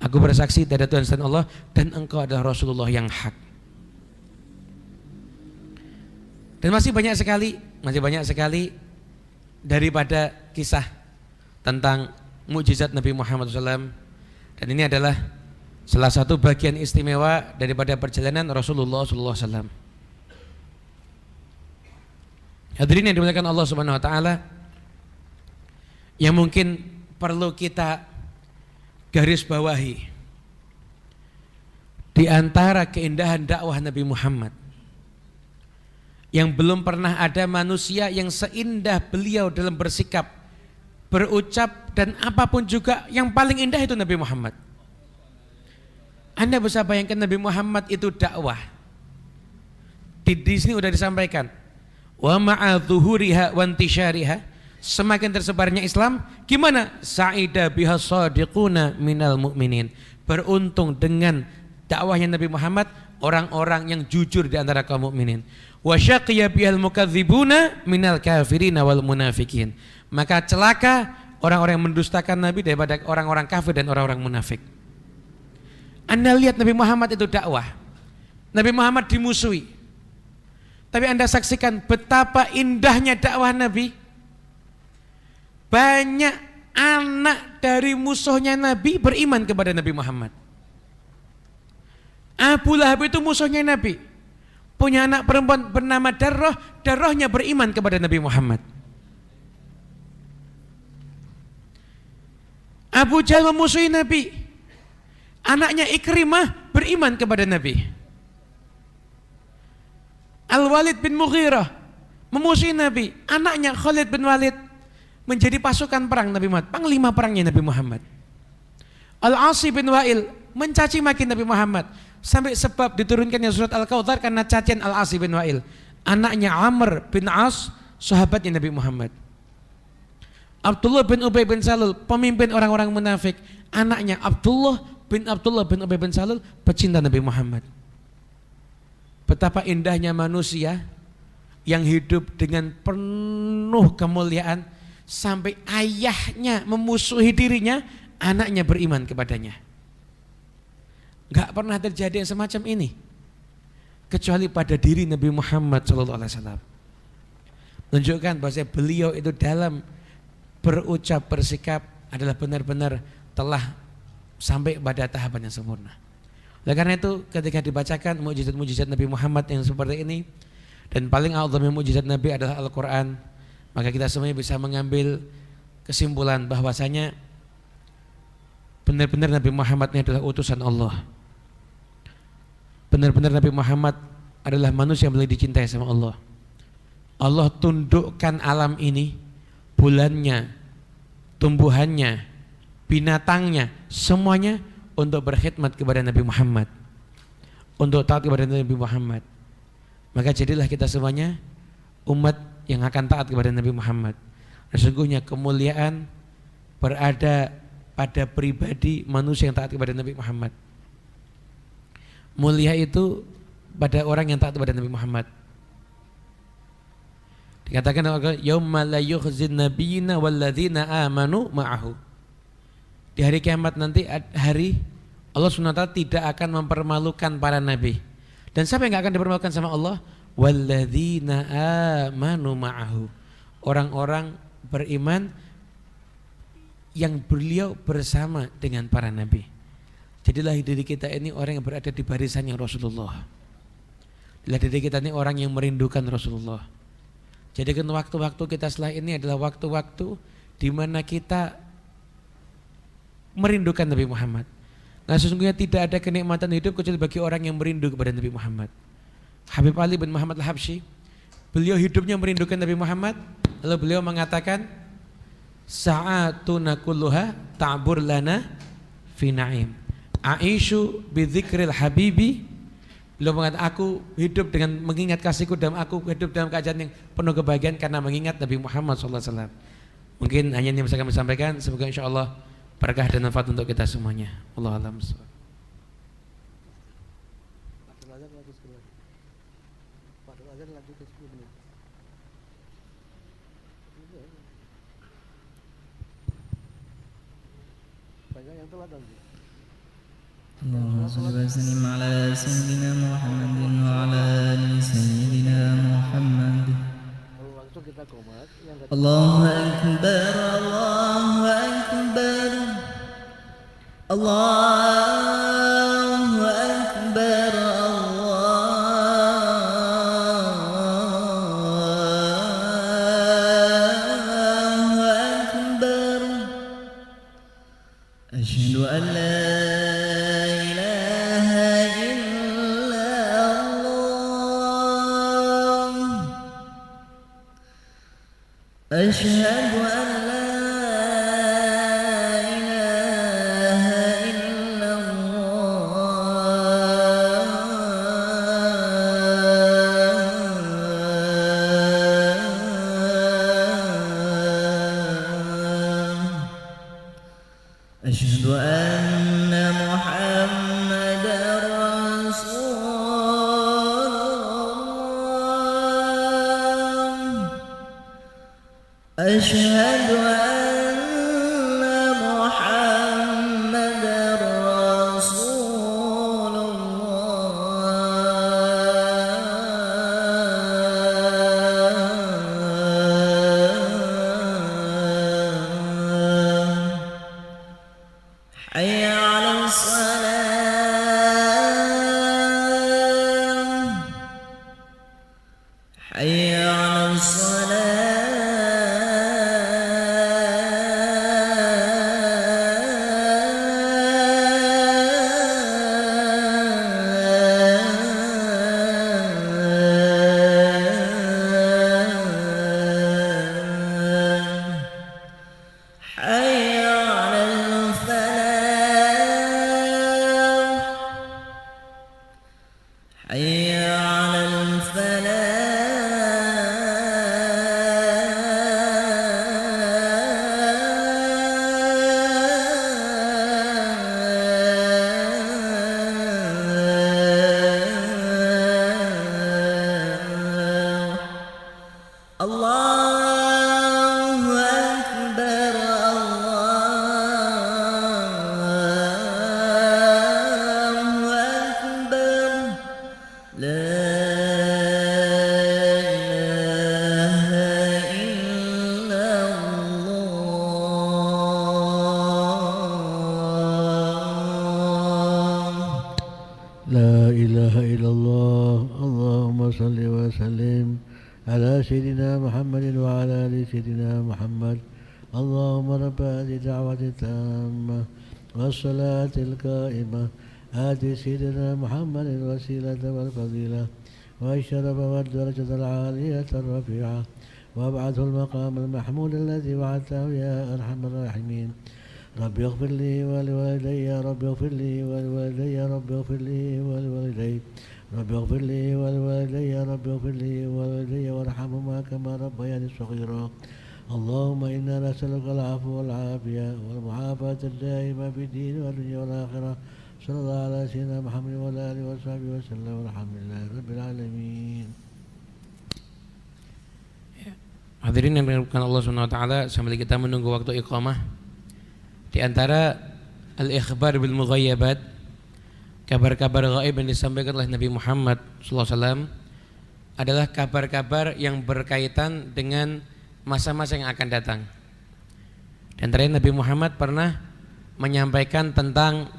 Aku bersaksi tidak ada Tuhan selain Allah dan engkau adalah Rasulullah yang hak. Dan masih banyak sekali daripada kisah tentang mukjizat Nabi Muhammad SAW. Dan ini adalah salah satu bagian istimewa daripada perjalanan Rasulullah SAW. Hadirin yang dimuliakan Allah Subhanahu Wa Taala, yang mungkin perlu kita garis bawahi di antara keindahan dakwah Nabi Muhammad, yang belum pernah ada manusia yang seindah beliau dalam bersikap, berucap dan apapun juga, yang paling indah itu Nabi Muhammad. Anda bisa bayangkan Nabi Muhammad itu dakwah. Di sini sudah disampaikan, wa ma'a dhuhuriha wa intisyariha, semakin tersebarnya Islam, gimana? Sa'ida biha shadiquna minal mu'minin. Beruntung dengan dakwahnya Nabi Muhammad orang-orang yang jujur di antara kaum mukminin. Wa syaqiya bihal mukadzibuna minal kafirin wal munafikin. Maka celaka orang-orang yang mendustakan Nabi daripada orang-orang kafir dan orang-orang munafik. Anda lihat Nabi Muhammad itu dakwah. Nabi Muhammad dimusuhi. Tapi Anda saksikan betapa indahnya dakwah Nabi. Banyak anak dari musuhnya Nabi beriman kepada Nabi Muhammad. Abu Lahab itu musuhnya Nabi, punya anak perempuan bernama Darrah, Darrahnya beriman kepada Nabi Muhammad. Abu Jahal memusuhi Nabi. Anaknya Ikrimah beriman kepada Nabi. Al-Walid bin Mughirah memusuhi Nabi. Anaknya Khalid bin Walid menjadi pasukan perang Nabi Muhammad, panglima perangnya Nabi Muhammad. Al-Asi bin Wa'il mencaci maki Nabi Muhammad sampai sebab diturunkannya surat Al-Kautsar karena cacian Al-Asi bin Wa'il. Anaknya Amr bin As, sahabatnya Nabi Muhammad. Abdullah bin Ubay bin Salul, pemimpin orang-orang munafik. Anaknya Abdullah bin Ubay bin Salul, pecinta Nabi Muhammad. Betapa indahnya manusia yang hidup dengan penuh kemuliaan sampai ayahnya memusuhi dirinya, anaknya beriman kepadanya. Gak pernah terjadi yang semacam ini kecuali pada diri Nabi Muhammad SAW. Menunjukkan bahwa beliau itu dalam berucap bersikap adalah benar-benar telah sampai pada tahapan yang sempurna. Oleh karena itu ketika dibacakan mukjizat-mukjizat Nabi Muhammad yang seperti ini, dan paling azam mukjizat Nabi adalah Al-Quran, maka kita semuanya bisa mengambil kesimpulan bahwasanya benar-benar Nabi Muhammad ini adalah utusan Allah. Benar-benar Nabi Muhammad adalah manusia yang paling dicintai sama Allah. Allah tundukkan alam ini, bulannya, tumbuhannya, binatangnya, semuanya untuk berkhidmat kepada Nabi Muhammad, untuk taat kepada Nabi Muhammad. Maka jadilah kita semuanya umat yang akan taat kepada Nabi Muhammad. Sesungguhnya kemuliaan berada pada pribadi manusia yang taat kepada Nabi Muhammad. Mulia itu pada orang yang taat kepada Nabi Muhammad. Dikatakan yauma la yukhzin nabiyina walladzina amanu ma'ahu. Di hari kiamat nanti, hari Allah SWT tidak akan mempermalukan para nabi. Dan siapa yang gak akan dipermalukan sama Allah? Walladzina amanu ma'ahu. Orang-orang beriman yang beliau bersama dengan para nabi. Jadilah diri kita ini orang yang berada di barisan yang Rasulullah. Jadilah diri kita ini orang yang merindukan Rasulullah. Jadikan waktu-waktu kita setelah ini adalah waktu-waktu di mana kita merindukan Nabi Muhammad. Nah, sesungguhnya tidak ada kenikmatan hidup kecuali bagi orang yang merindu kepada Nabi Muhammad. Habib Ali bin Muhammad Al-Habsyi, beliau hidupnya merindukan Nabi Muhammad. Lalu beliau mengatakan, sa'atuna kulluha ta'bur lana fi na'im, aisyu bi dzikril habibi. Beliau mengatakan, aku hidup dengan mengingat kasihku dan aku hidup dalam keadaan yang penuh kebahagiaan karena mengingat Nabi Muhammad SAW. Mungkin hanya ini yang bisa kami sampaikan. Semoga insya Allah berkah dan manfaat untuk kita semuanya. Allah alam. اللهم صل وسلم على سيدنا محمد وعلى آل سيدنا محمد. الله أكبر الله أكبر الله أكبر الله أكبر. أشهد أن لا إله إلا الله. أشهد أن لا إله إلا الله. أشهد أن محمدا رسول الله. أشهد أن محمدا رسول الله. حي على الصلاة. حي على صل وسلم على سيدنا محمد وعلى آل سيدنا محمد. اللهم رب هذه الدعوة التامة والصلاة القائمة آت سيدنا محمد الوسيلة والفضيلة والشرف والدرجة العالية الرفيعة وابعثه المقام المحمود الذي وعدته يا أرحم الراحمين. رب اغفر لي ولوالدي رب اغفر لي ولوالدي رب اغفر لي ولوالدي رب اغفر لي ولوالدي رب اغفر لي ولوالدي وارحمهما كما ربياني صغيرا. اللهم إنا نسألك العفو والعافية والمعافاة الدائمة في الدين والدنيا والآخرة. صلى الله على سيدنا محمد وعلى آله وصحبه وسلم والحمد لله رب العالمين. Hadirin yang dimuliakan Allah Subhanahu wa taala, sambil kita menunggu waktu iqamah, di antara al-ikhbar bil mughayyabat, kabar-kabar gaib yang disampaikan oleh Nabi Muhammad sallallahu alaihi wasallam adalah kabar-kabar yang berkaitan dengan masa-masa yang akan datang. Dan terakhir Nabi Muhammad pernah menyampaikan tentang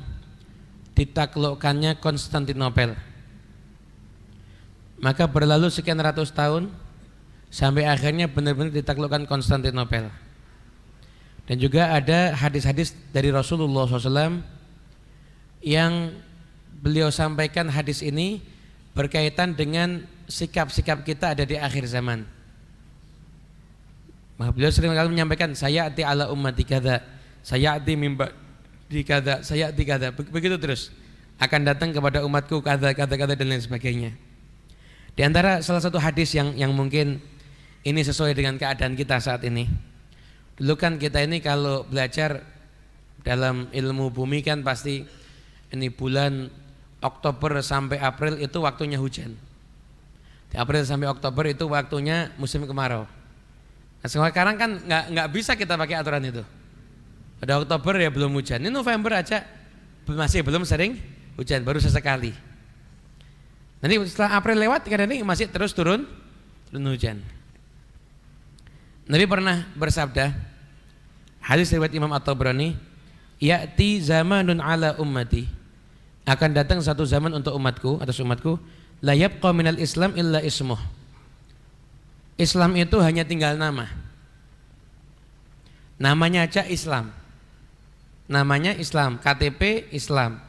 ditaklukkannya Konstantinopel. Maka berlalu sekian ratus tahun sampai akhirnya benar-benar ditaklukkan Konstantinopel. Dan juga ada hadis-hadis dari Rasulullah SAW yang beliau sampaikan. Hadis ini berkaitan dengan sikap-sikap kita ada di akhir zaman. Maka beliau sering kali menyampaikan, saya ati ala ummati kada, saya ati mimba di kada, saya ati kada. Begitu terus, akan datang kepada umatku kada, kada dan lain sebagainya. Di antara salah satu hadis yang mungkin ini sesuai dengan keadaan kita saat ini. Dulu kan kita ini kalau belajar dalam ilmu bumi kan pasti ini bulan Oktober sampai April itu waktunya hujan. Di April sampai Oktober itu waktunya musim kemarau. Nah, sekarang kan nggak bisa kita pakai aturan itu. Pada Oktober ya belum hujan. Ini November aja masih belum sering hujan, baru sesekali. Nanti setelah April lewat kadang ini masih terus turun hujan. Nabi pernah bersabda, hadis riwayat Imam At-Tabrani, ya'ti zamanun ala ummati, akan datang satu zaman untuk umatku, atas umatku, la yabqa minal Islam illa ismuh. Islam itu hanya tinggal nama. Namanya aja Islam. Namanya Islam, KTP Islam.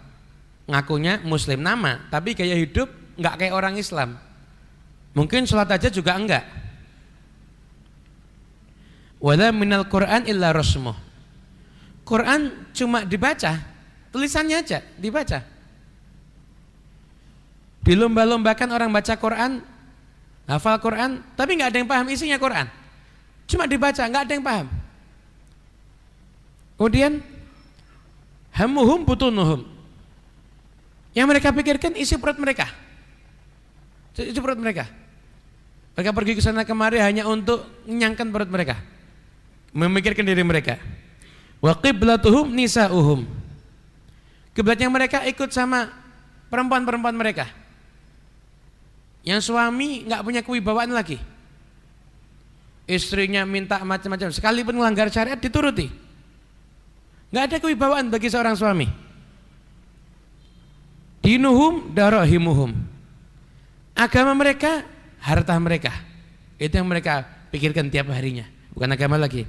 Ngakunya muslim nama, tapi gaya hidup enggak kayak orang Islam. Mungkin sholat aja juga enggak. Wala minal Quran illa rasmuh. Quran cuma dibaca, tulisannya aja dibaca. Dilomba-lombakan orang baca Quran, hafal Quran, tapi nggak ada yang paham isinya Quran. Cuma dibaca, nggak ada yang paham. Kemudian hamuhum butunuhum. Yang mereka pikirkan isi perut mereka. Isi perut mereka. Mereka pergi ke sana kemari hanya untuk mengenyangkan perut mereka. Memikirkan diri mereka. Wa qiblatuhum nisa'uhum. Kiblatnya mereka ikut sama perempuan-perempuan mereka. Yang suami enggak punya kewibawaan lagi. Istrinya minta macam-macam, sekalipun melanggar syariat dituruti. Enggak ada kewibawaan bagi seorang suami. Dinuhum darahimuhum. Agama mereka, harta mereka. Itu yang mereka pikirkan tiap harinya, bukan agama lagi.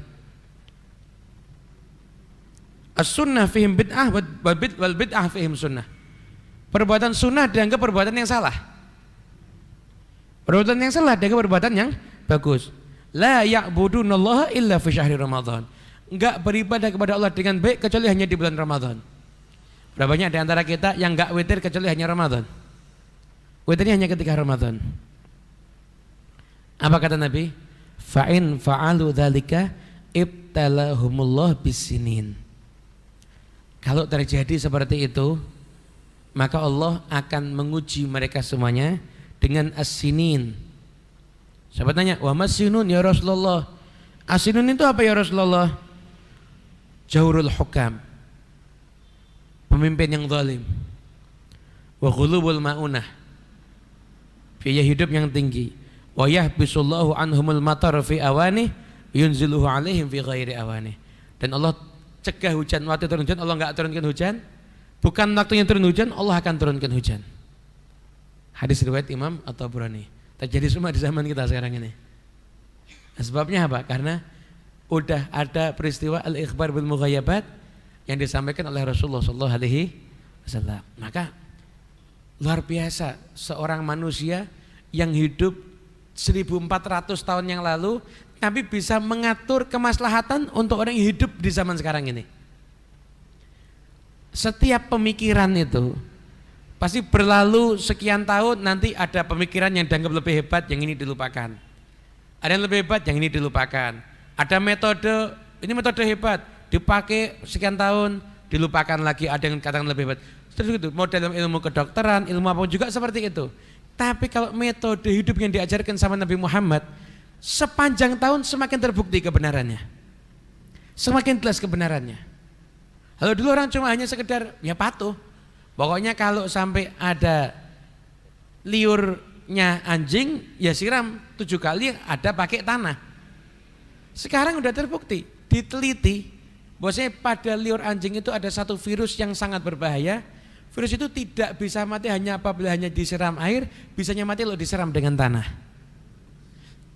As-sunnah fihim bid'ah wal bid'ah fihim sunnah. Perbuatan sunnah dianggap perbuatan yang salah. Perbuatan yang salah dianggap perbuatan yang bagus. La ya'budunallaha illa fi syahri Ramadan. Enggak beribadah kepada Allah dengan baik kecuali hanya di bulan Ramadan. Berapa banyak di antara kita yang enggak witir kecuali hanya Ramadan? Witirnya hanya ketika Ramadan. Apa kata Nabi? Fa'in fa'alu dzalika ibtalahumullah bisinin. Kalau terjadi seperti itu, maka Allah akan menguji mereka semuanya dengan as-sinin. Sahabat tanya, wa mas-sinun ya Rasulullah? As-sinun itu apa ya Rasulullah? Jawrul hukam, pemimpin yang zalim. Wa ghulubul ma'unah, biaya hidup yang tinggi. Wa yahbisullahu anhumul matar fi awani yunziluhu alaihim fi ghairi awani. Dan Allah cegah hujan, waktu turun hujan Allah enggak turunkan hujan. Bukan waktunya turun hujan, Allah akan turunkan hujan. Hadis riwayat Imam At-Tabrani. Terjadi semua di zaman kita sekarang ini. Nah, sebabnya apa? Karena udah ada peristiwa al-ikhbar bil mughayabat yang disampaikan oleh Rasulullah SAW. Maka luar biasa seorang manusia yang hidup 1400 tahun yang lalu tapi bisa mengatur kemaslahatan untuk orang yang hidup di zaman sekarang ini. Setiap pemikiran itu pasti berlalu sekian tahun, nanti ada pemikiran yang dianggap lebih hebat, yang ini dilupakan. Ada yang lebih hebat, yang ini dilupakan. Ada metode, ini metode hebat, dipakai sekian tahun, dilupakan lagi, ada yang katakan lebih hebat. Terus itu, model ilmu kedokteran, ilmu apa juga seperti itu. Tapi kalau metode hidup yang diajarkan sama Nabi Muhammad, sepanjang tahun semakin terbukti kebenarannya. Semakin jelas kebenarannya. Kalau dulu orang cuma hanya sekedar ya patuh. Pokoknya kalau sampai ada liurnya anjing, ya siram 7 kali, ada pakai tanah. Sekarang udah terbukti, diteliti, bahwasanya pada liur anjing itu ada satu virus yang sangat berbahaya. Virus itu tidak bisa mati hanya apabila hanya disiram air, bisanya mati kalau disiram dengan tanah.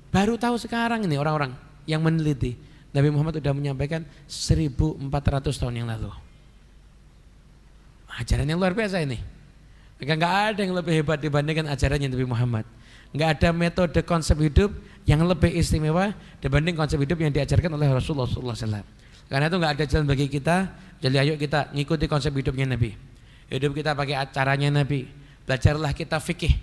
Baru tahu sekarang ini orang-orang yang meneliti. Nabi Muhammad sudah menyampaikan 1400 tahun yang lalu. Ajaran yang luar biasa ini. Maka nggak ada yang lebih hebat dibandingkan ajarannya Nabi Muhammad. Nggak ada metode konsep hidup yang lebih istimewa dibanding konsep hidup yang diajarkan oleh Rasulullah SAW. Karena itu nggak ada jalan bagi kita. Jadi ayo kita ngikuti konsep hidupnya Nabi. Hidup kita pakai acaranya Nabi. Belajarlah kita fikih.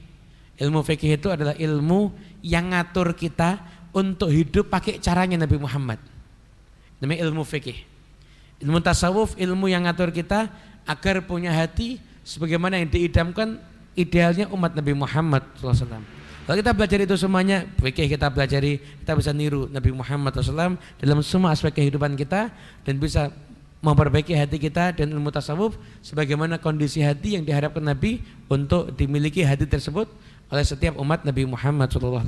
Ilmu fikih itu adalah ilmu yang ngatur kita untuk hidup pakai caranya Nabi Muhammad. Namanya ilmu fikih. Ilmu tasawuf, ilmu yang ngatur kita agar punya hati sebagaimana yang diidamkan idealnya umat Nabi Muhammad SAW. Kalau kita belajar itu semuanya, fikih kita pelajari, kita bisa niru Nabi Muhammad SAW dalam semua aspek kehidupan kita dan bisa memperbaiki hati kita dan ilmu tasawuf sebagaimana kondisi hati yang diharapkan Nabi untuk dimiliki hati tersebut oleh setiap umat Nabi Muhammad SAW.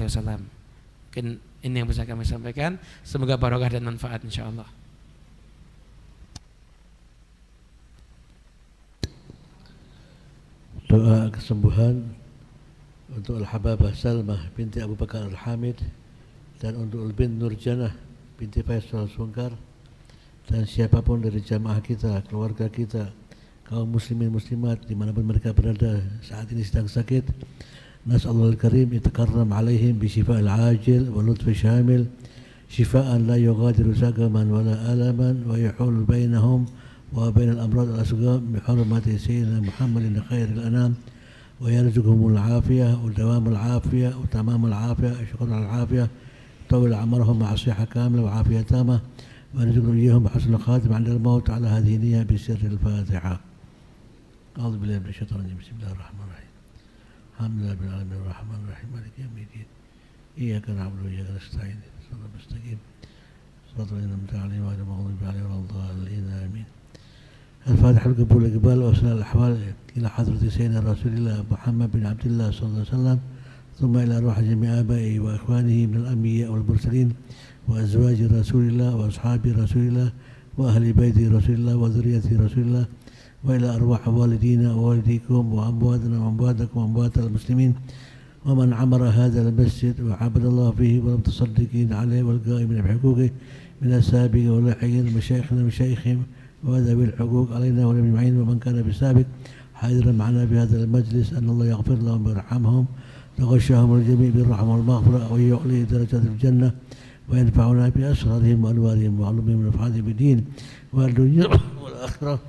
Mungkin ini yang bisa kami sampaikan. Semoga barokah dan manfaat insyaallah. Doa kesembuhan untuk Al-Hababah Salmah binti Abu Bakar Al-Hamid dan untuk Al-Bin Nurjanah binti Faisal Sungkar dan siapapun dari jamaah kita, keluarga kita, kaum muslimin muslimat dimanapun mereka berada saat ini sedang sakit. Nas'allahu al-karim yatakarram alaihim bisyifa' al-ajil wa lutfi syamil syifa'an la yughadiru saqaman wa la alaman wa yuhul bainahum wa bainal amrad al-asgham bi hurmati sayyidina Muhammadin khairil anam wa yarzuquhumul afiyah wa dawamul afiyah wa tamamul afiyah syukur al-afiyah tawil amarahum ma'a sihah kamila wa afiyah tamah wa yarzuqhum iyyahum bi husnil khatim 'inda al-maut 'ala hadhihi niyyah bi sirril Fatihah. A'udzu billahi minasy syaithanir rajim. Bismillahirrahmanirrahim. Alhamdulillah rabbil alamin arrahmanir rahim maliki yaumiddin. Iyyaka na'budu wa iyyaka nasta'in. Shiratal mustaqim. Shiratal ladzina an'amta 'alaihim ghairil maghdubi 'alaihim waladdallin. Amin. الفاتحة القبول الإقبال وأسنى الأحوال إلى حضرة سيدنا رسول الله محمد بن عبد الله صلى الله عليه وسلم ثم إلى أرواح جميع آبائه وإخوانه من الأنبياء والمرسلين وأزواج رسول الله وأصحاب رسول الله وأهل بيت رسول الله وذرية رسول الله وإلى أرواح والدينا ووالديكم وأمواتنا وأمواتكم وأموات المسلمين ومن عمر هذا المسجد وعبد الله فيه والمتصدقين عليه والقائمين بحقوقه من السابق واللاحقين مشايخنا مشايخهم وذوي الحقوق علينا والأجمعين ومن كان بالسابق حاضرا معنا في هذا المجلس أن الله يغفر لهم ويرحمهم ويغشاهم الجميع بالرحمة والمغفرة ويعلي درجات الجنة وينفعنا بأسرارهم وأنوارهم وعلومهم ونفعاتهم بالدين والدنيا والآخرة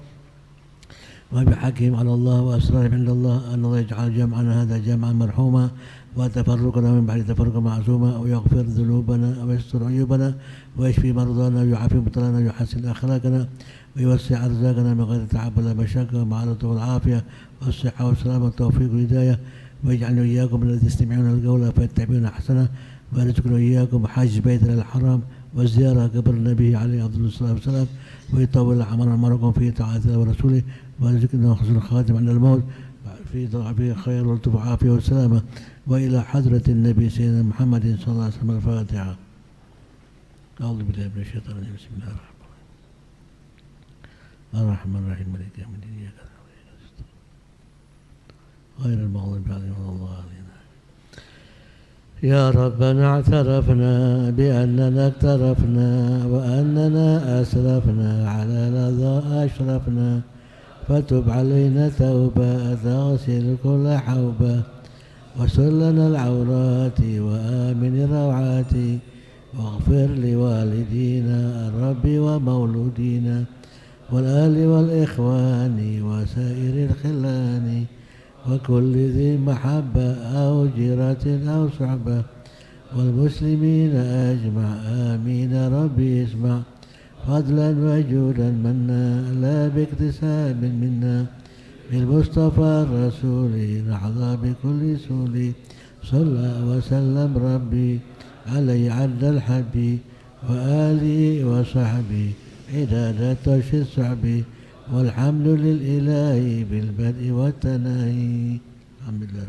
وبحقهم على الله وأسرارهم عند الله أن الله يجعل جمعنا هذا جمعا مرحوما وتفرقنا من بعد تفرق معصوما ويغفر ذنوبنا ويستر عيوبنا ويشفي مرضانا ويعافي مبتلانا ويحسن أخلاقنا ويوسع أرزاقنا من غير تعب ولا مشقة مع العافية والعافية والصحة والسلامة والتوفيق والهداية ويجعلنا وإياكم من الذين يستمعون القول فيتبعون أحسنه ويرزقنا وإياكم حج بيتنا الحرام والزيارة قبر النبي عليه أفضل الصلاة والسلام ويطول أعماركم في طاعة الله ورسوله ويرزقنا حسن الخاتم عند الموت في خير والطف والعافية والسلامة وإلى حضرة النبي سيدنا محمد صلى الله عليه وسلم. الفاتحة. أعوذ بالله من الشيطان الرجيم. بسم الله الرحمن الرحيم مالك يوم الدين إياك نعبد وإياك نستعين. غير المغضوب عليهم ولا الضالين. يا ربنا اعترفنا بأننا اقترفنا وأننا أسرفنا على لظى أشرفنا فتب علينا توبة تغسل كل حوبة وسر لنا العورات وآمن الروعات واغفر لوالدينا الرب ومولودينا والآل والإخوان وسائر الخلان وكل ذي محبة أو جيرة أو صحبة والمسلمين أجمع آمين ربي اسمع فضلا وجودا منا لا باكتساب منا بالمصطفى الرسول نحظى بكل سول صلى وسلم ربي علي عد الحب وآله وصحبه عداد طش الصعب والحمد للإله بالبدء والتناهي الحمد لله.